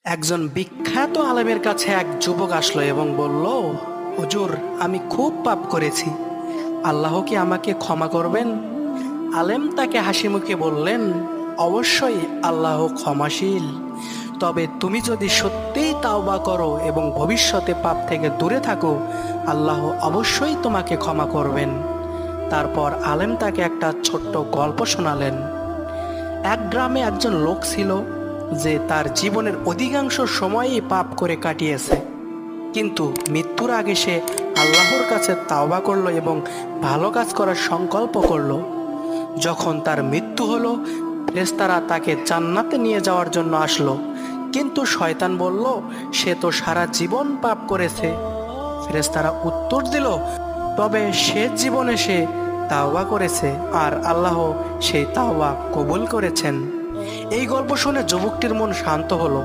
একজন বিখ্যাত আলেমের কাছে এক যুবক আসলো এবং বলল, হুজুর, আমি খুব পাপ করেছি, আল্লাহ কি আমাকে ক্ষমা করবেন? আলেম তাকে হাসি মুখে বললেন, অবশ্যই আল্লাহ ক্ষমাশীল। তবে তুমি যদি সত্যিই তাওবা করো এবং ভবিষ্যতে পাপ থেকে দূরে থাকো, আল্লাহ অবশ্যই তোমাকে ক্ষমা করবেন। তারপর আলেম তাকে একটা ছোট্ট গল্প শোনালেন। এক গ্রামে একজন লোক ছিল যে তার জীবনের অধিকাংশ সময়ই পাপ করে কাটিয়েছে, কিন্তু মৃত্যুর আগে সে আল্লাহর কাছে তাওবা করলো এবং ভালো কাজ করার সংকল্প করলো। যখন তার মৃত্যু হলো, ফেরেশতারা তাকে জান্নাতে নিয়ে যাওয়ার জন্য আসলো, কিন্তু শয়তান বলল, সে তো সারা জীবন পাপ করেছে। ফেরেশতারা উত্তর দিল, তবে শেষ জীবনে সে তাওবা করেছে আর আল্লাহ সেই তাওবা কবুল করেছেন। এই গল্প শুনে যুবকটির মন শান্ত হলো।